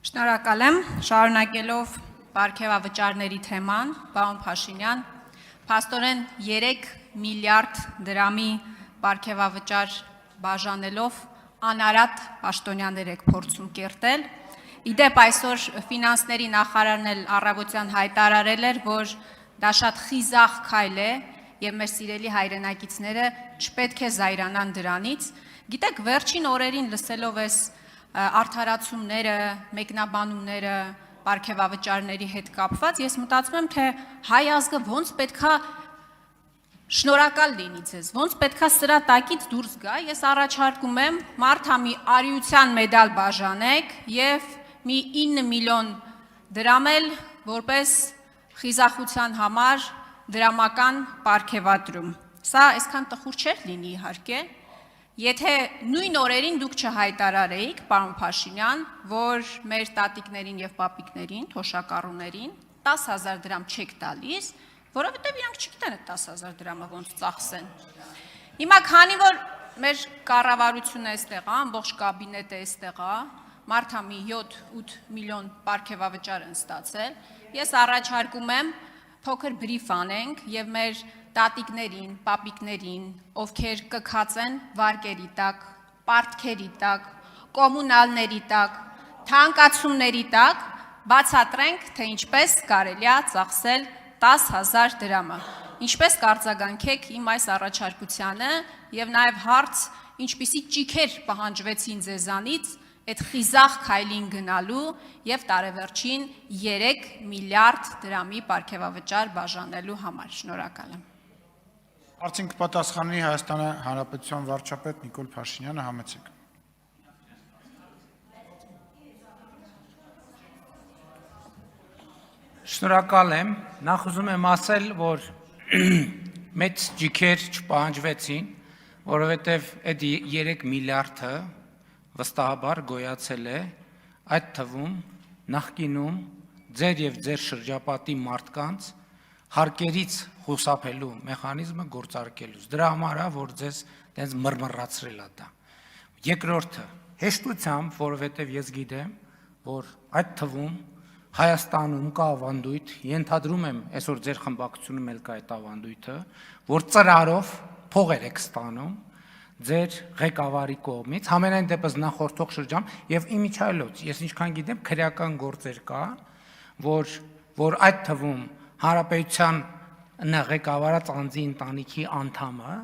Շնորհակալ եմ, շարունակելով պարգևավճարների թեման, պարոն Փաշինյան, փաստորեն 3 միլիարդ դրամի պարգևավճար բաժանելով անարատ պաշտոնյաներ եք փորձում կերտել։ Իդեպ այսօր ֆինանսների նախարարն էլ առավոտյան հայտարարել էր, որ դա շատ խիզախ քայլ է եւ մեր սիրելի հայրենակիցները չպետք է զայրանան դրանից։ Գիտեք, վերջին օրերին լսելով այս արդարացումները, մեկնաբանումները, պարգևավճարների հետ կապված, ես մտածում եմ, թե հայ ազգը ոնց պետքա շնորհակալ լինի ձեզ, ոնց պետքա սրա տակից դուրս գա։ Ես առաջարկում եմ մարդա մի արիության մեդալ բաժանեք եւ մի 9 միլիոն դրամ էլ որպես խիզախության համար դրամական պարգևատրում։ Սա այսքան տխուր չէր լինի իհարկե, եթե նույն օրերին դուք չհայտարարեիք, պարոն Փաշինյան, որ մեր տատիկներին եւ պապիկներին, թոշակառուներին 10,000 դրամ չեք տալիս, որովհետեւ իրանք չգիտեն այդ 10,000 դրամը ոնց ծախսեն։ Հիմա քանի որ մեր կառավարությունը այստեղ է, ամբողջ կաբինետը այստեղ է, մարդա մի 7-8 միլիոն պարգևավճար են ստացել, ես առաջարկում եմ փոքր բրիֆ անենք եւ մեր տատիկներին, պապիկներին, ովքեր կքածեն վարկերի տակ, պարտքերի տակ, կոմունալների տակ, թանկացումների տակ, բացատրենք, թե ինչպես կարելի է ծախսել 10,000 դրամը։ Ինչպես կարձագանքեք իմ այս առաջարկությանը եւ նաեւ հարց, ինչպիսի ճիքեր պահանջվեցին ձեզանից այդ խիզախ քայլին գնալու եւ տարեվերջին 3 միլիարդ դրամի պարգևավճար բաժանելու համար։ Շնորհակալ եմ։ Հարցին կպատասխանի Հայաստանի Հանրապետության վարչապետ Նիկոլ Փաշինյանը, համեցեք։ Շնորհակալ եմ, նախ ուզում եմ ասել, որ մեծ ջիքեր չպահանջվեցին, որովհետև այդ 3 միլիարդը վստահաբար գոյացել է, այդ թվում նախկինում ձեր եւ ձեր շրջապատի մարդկանց հարկերից խուսափելու մեխանիզմը գործարկելուց։ Դրա համար է, որ ձեզ տենց մռմռացրել է դա։ Երկրորդը, հեշտությամբ, որովհետև ես գիտեմ, որ այդ թվում Հայաստանում կա ավանդույթ, ենթադրում եմ, այսօր ձեր խմբակցությունում էլ կա այդ ավանդույթը, որ ծրարով փողեր եք ստանում ձեր ղեկավարի կողմից, համենայն դեպս նախորդող շրջան եւ իմիջայլոց, ես ինչքան գիտեմ, քրեական գործեր կա, որ այդ թվում Հանրապետության ղեկավարած անձի ընտանիքի անդամը,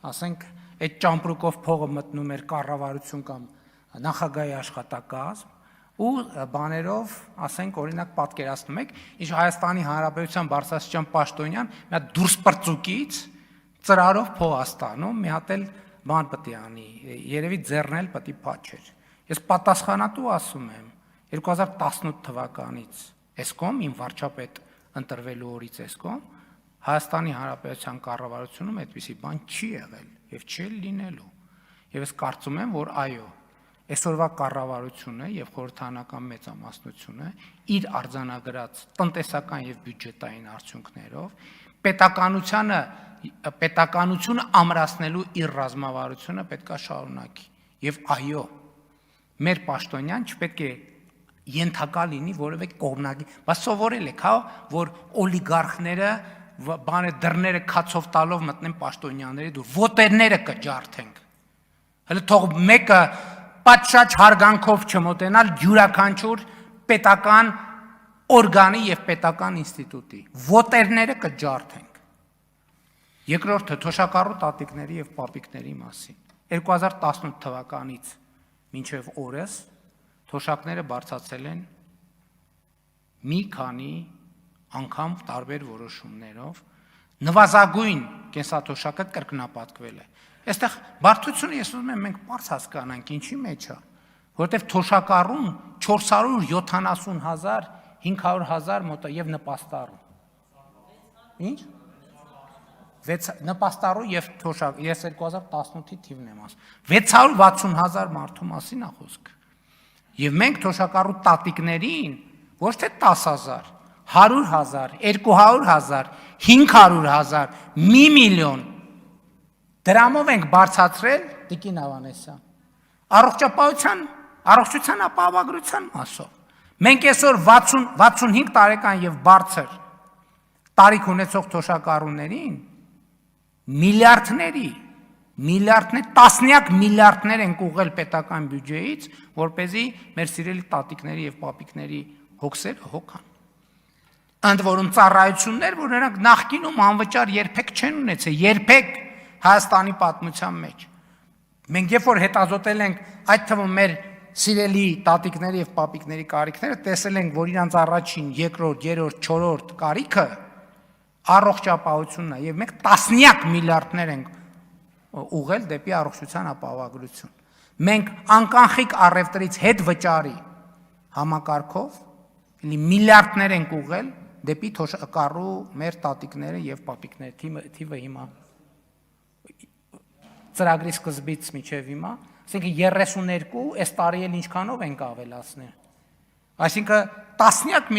ասենք, այդ ճամպրուկով փողը մտնում էր կառավարություն կամ նախագահի աշխատակազմ ու բաներով, ասենք, օրինակ պատկերացնում եք, ինչ Հայաստանի Հանրապետության բարձրաստիճան պաշտոնյան մի հատ դուրս պրծուկից ծրարով փող է ստանում, մի հատ էլ բան պետք է անի, երևի ձեռնել պետք է փաչեր։ Ես պատասխանատու ասում եմ, 2018 թվականից էսկոմ իմ վարչապետ ընտրվելու օրից էսկոմ Հայաստանի Հանրապետության կառավարությունում այդպիսի բան չի եղել եւ չի լինելու։ Եվ ես կարծում եմ, որ այո, այսօրվա կառավարությունը եւ խորհրդարանական մեծամասնությունը իր արձանագրած տնտեսական եւ բյուջետային արդյունքներով պետականությունը ամրացնելու իր ռազմավարությունը պետք է շարունակի։ Եվ այո, մեր պաշտոնյան չպետք է ենթակա լինի որևէ կողմնակի, բայց սովորել եք, հա, որ օլիգարխները դռները քացով տալով մտնեն պաշտոնյաների դուր, ոտերները կջարդենք։ Հələ թող մեկը պատշաճ հարգանքով չմոտենալ յուրաքանչյուր պետական օրգանի եւ պետական ինստիտուտի, ոտերները կջարդենք։ Երկրորդը թոշակառու տատիկների եւ պապիկների մասին։ 2018 թվականից մինչև օրս թոշակները բարձրացել են մի քանի անգամ տարբեր որոշումներով, նվազագույն կենսաթոշակը կրկնապատկվել է։ Այստեղ բարդությունը ես ուզում եմ մենք բարձ հասկանանք ինչի մեջ է, որովհետև թոշակառուն 470,000, 500,000 մոտ եւ նպաստառու։ Ինչ? Նպաստառու եւ թոշակ, ես 2018-ի թիվն եմ ասում։ 660,000 մարդու մասին է խոսքը։ Եվ մենք թոշակառու տատիկներին ոչ թե 10,000, 100,000, 200,000, 500,000, 1 միլիոն դրամով ենք բարձրացրել Տիկին Ավանեսյան։ Առողջության ապահովագրության մասով Մենք այսօր 65 տարեկան եւ բարձր տարիք ունեցող թոշակառուներին տասնյակ միլիարդներ են ուղղել պետական բյուջեից, որպեսզի մեր սիրելի տատիկների եւ պապիկների հոգսերը հոգան։ Ընդ որում ծառայություններ, որ նրանք նախկինում անվճար երբեք չեն ունեցել, երբեք Հայաստանի պատմության մեջ։ Մենք երբ որ հետազոտել ենք այդ թվում մեր սիրելի տատիկների եւ պապիկների կարիքները, տեսել ենք, որ իրանց առաջին, երկրորդ, երրորդ, չորրորդ կարիքը առողջապահությունն է եւ մենք տասնյակ միլիարդներ ենք ուղղել դեպի առողջության ապահովագրություն։ Մենք անկանխիկ առևտրից հետ վճարի համակարգով միլիարդներ ենք ուղղել դեպի թոշակառու մեր տատիկները եւ պապիկները, թիվը հիմա ծրագրի սկզբից մինչև հիմա, ասենք 32, այս տարի էլ ինչքանով ենք ավելացնել։ Այսինքն տասնյակ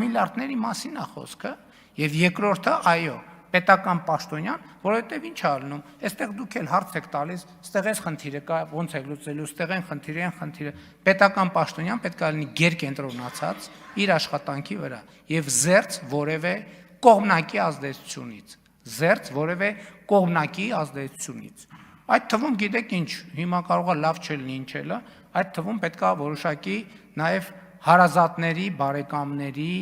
միլիարդների մասին է խոսքը, եւ երկրորդը, այո, պետական պաշտոնյան, որովհետեւ ինչ է ալնում, այստեղ դուք էլ հարց եք տալիս, ստեղ էս խնդիրը կա, ոնց եք լուծելու, ստեղ են խնդիրը, պետական պաշտոնյան պետք է լինի գերկենտրոնացած իր աշխատանքի վրա եւ զերծ որևէ կողմնակի ազդեցությունից, Այդ թվում գիտեք ինչ, հիմա կարող է լավ չլինի ինչ էլա, այդ թվում պետք է որոշակի նաև հարազատների, բարեկամների,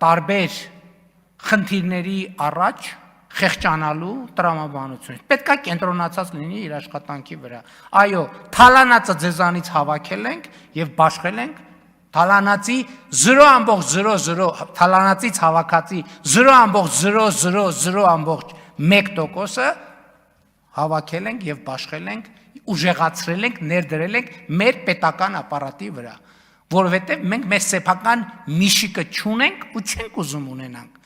տարբեր խնդիրների առաջ խեղճանալու տրամաբանություն։ Պետք է կենտրոնացած լինի իր աշխատանքի վրա։ Այո, թալանածը ձեզանից հավաքել ենք եւ բաշխել ենք, թալանածի 0.00 թալանածից հավաքածի 0.000.1%-ը հավաքել ենք եւ բաշխել ենք, ուժեղացրել ենք, ներդրել ենք մեր պետական ապարատի վրա, որովհետեւ մենք մեր սեփական միշիկը չունենք ու չենք ուզում ունենանք,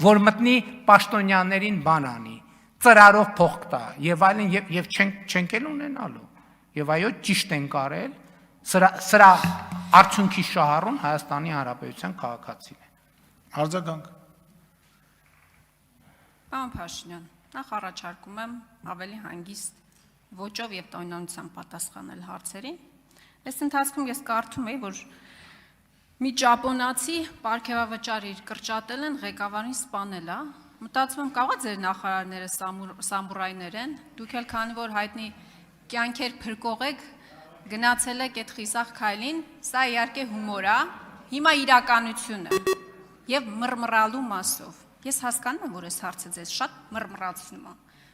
որ մտնի պաշտոնյաներին բան անի, ծրարով փող տա եւ այլն եւ չենք էլ ունենալու։ Եվ այո, ճիշտ են կարել, սրա արդյունքի շահառուն Հայաստանի Հանրապետության քաղաքացին է։ Արձագանք։ Պարոն Փաշինյան, նախ առաջարկում եմ ավելի հանգիստ ոճով եւ տոնանությամբ պատասխանել հարցերին։ Այս ընթացքում ես կարդում եի, որ մի ճապոնացի պարգևավճար իր կրճատել են, ղեկավարին սպանել է։ Մտածում եմ, կարող է ձեր նախարարները սամուրայներ են, դուք էլ քանի որ հայտնի կյանքեր փրկող եք, գնացել եք այդ խիսախ քայլին, սա իհարկե հումոր է, հիմա իրականություն է եւ մռմռալու մասով։ Ես հասկանում եմ, որ այս հարցը ձեզ շատ մռմռացնում է,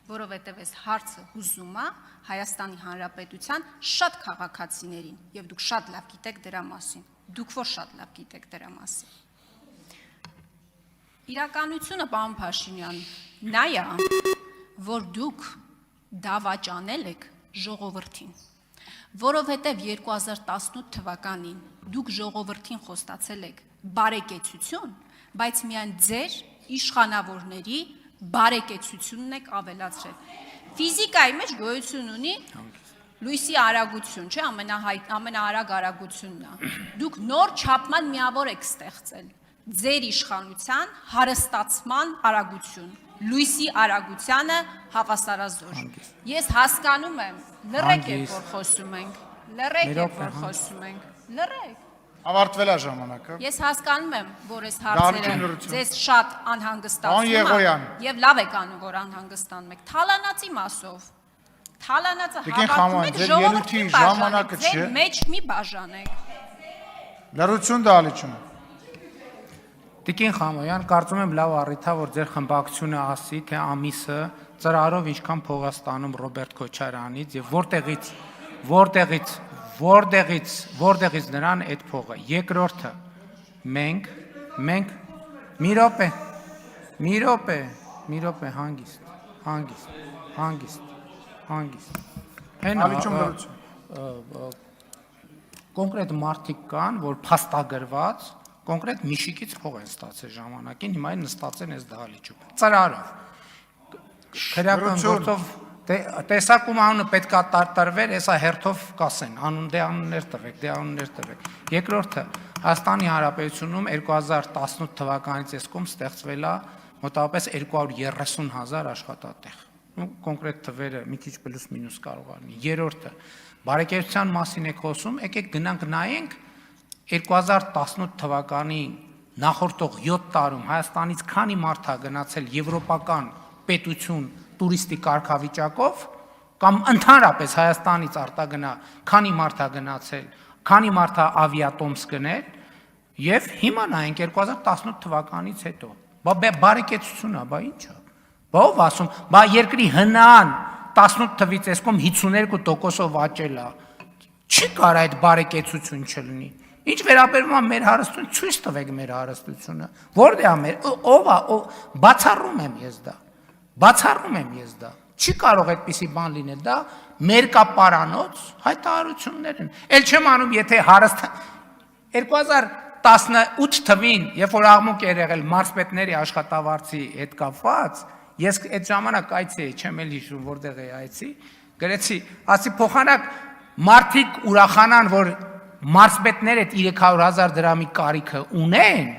որովհետև այս հարցը հուզում է Հայաստանի Հանրապետության շատ քաղաքացիներին, եւ դուք շատ լավ գիտեք դրա մասին։ Դուք որ շատ լավ գիտեք դրա մասին։ Իրականությունը, պարոն Փաշինյան, նա է, որ դուք դավաճանել եք ժողովրդին, որովհետև 2018 թվականին դուք ժողովրդին խոստացել եք բարեկեցություն, բայց միայն ձեր իշխանավորների բարեկեցությունն եք ավելացրել։ Ֆիզիկայի մեջ գոյություն ունի լույսի արագություն, չէ, ամենաարագ արագությունն է։ Դուք նոր չափման միավոր եք ստեղծել ձեր իշխանության հարստացման արագություն, լույսի արագությանը հավասարազոր։ Ես հասկանում եմ, լռեք եք, որ խոսում ենք, լռեք։ Ավարտվել է ժամանակը։ Ես հասկանում եմ, որ այս հարցերը ձեզ շատ անհանգստացնում Եղոյան։ եւ լավ եք անում, որ անհանգստանում եք։ Թալանացի մասով։ Թալանացը հավաքում եք ժողովրդի ժամանակը չէ։ Ձեր մեջ մի բաժանեք։ Լրություն դալիճում։ Տիկին Խամոյան, կարծում եմ լավ առիթ է, որ ձեր խմբակցությունը ասի, թե ամիսը ծրարով ինչքան փող է ստանում Ռոբերտ Քոչարյանից եւ որտեղից նրան այդ փողը։ Երկրորդը, մենք մի րոպե հանգիստ։ Դալիճում լրություն։ Կոնկրետ մարդիկ կան, որ փաստագրված կոնկրետ միշիկից փող են ստացել ժամանակին, հիմա են նստած են այս դահլիճում։ Ծրարով։ Քրեական գործով տեսակում անունը պետքա տարվեր, հեսա հերթով կասեն, անուններ տվեք։ Երկրորդը, Հայաստանի Հանրապետությունում 2018 թվականից այս կողմ ստեղծվել է մոտավորապես 230,000 աշխատատեղ։ Կոնկրետ թվերը մի քիչ պլյուս մինուս կարող է լինի։ Երրորդը, բարեկեցության մասին եք խոսում, եկեք գնանք նայենք 2018 թվականի նախորդող 7 տարում Հայաստանից քանի մարդ է գնացել եվրոպական պետություն տուրիստի կարգավիճակով կամ ընդհանրապես Հայաստանից արտագնա քանի մարդ է գնացել, քանի մարդ է ավիատոմս գնել եւ հիմա նայենք 2018 թվականից հետո բարեկեցություն է, բա ի՞նչ է։ Բա ով ասում, բա երկրի հնան 18 թվից էսկոմ 52%-ով աճել է։ Չի կարող այդ բարեկեցություն չլինի։ Ինչ վերաբերում է մեր հարստություն, ցույց տվեք մեր հարստությունը։ Որտե՞ղ է մեր, ով է, բացառում եմ ես դա։ Բացառում եմ ես դա։ Չի կարող այդպիսի բան լինել, դա մերկապարանոց հայտարարություններ են։ Էլ չեմ անում, եթե հարստ 2018 թվին, երբ որ աղմուկ էր եղել մարզպետների աշխատավարձի հետ կապված, ես այդ ժամանակ այցի էի, չեմ էլ հիշում որտեղ էի այցի, գրեցի, ասի փոխանակ մարդիկ ուրախանան, որ մարզպետները 300,000 դրամի կարիքը ունեն,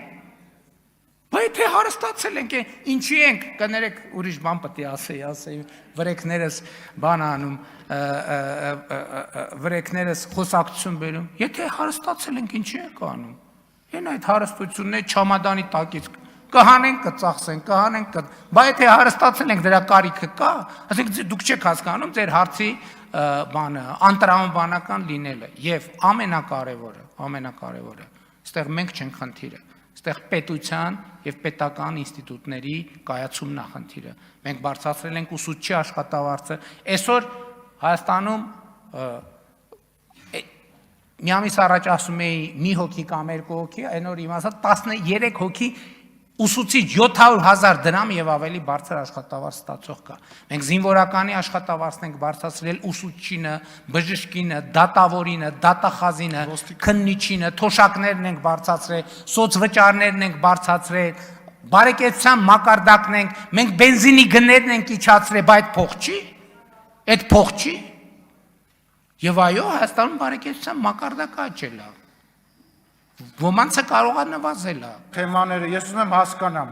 բայց եթե հարստացել ենք, ինչի ենք, կներեք ուրիշ բան պետք է ասեի, վրեքներս բան անում, վրեքներս խոսակցություն բերում, եթե հարստացել ենք, ինչի ենք անում, են այդ հարստությունները չամադանի տակից կհանենք, կծախսենք, կհանենք, բայց եթե հարստացել ենք, դրա կարիքը կա, ասենք դուք չեք հասկանում ձեր հարցի բանը, անտրամաբանական լինելը եւ ամենակարևորը, այստեղ մենք չենք խնդիրը, այստեղ պետության եւ պետական ինստիտուտների կայացումն է խնդիրը։ Մենք բարձրացրել ենք ուսուցչի աշխատավարձը, այսօր Հայաստանում մի ամիս առաջ ասում էի մի հոգի կամ երկու հոգի, այն օր իմացա 13 հոգի ուսուցիչ 700,000 դրամ եւ ավելի բարձր աշխատավարձ ստացող կա։ Մենք զինվորականի աշխատավարձն ենք բարձրացրել ուսուցչինը, բժշկինը, դատավորինը, դատախազինը, քննիչինը, թոշակներն ենք բարձրացրել, սոցվճարներն ենք բարձրացրել, բարեկեցության մակարդակն ենք, մենք բենզինի գներն ենք իջացրել, բայց փող չի։ Այդ փող չի։ Եվ այո, Հայաստանում բարեկեցության մակարդակը աճել է։ Ոմանցը կարող է նվազել է։ Թեմաները ես ուզում եմ հասկանամ։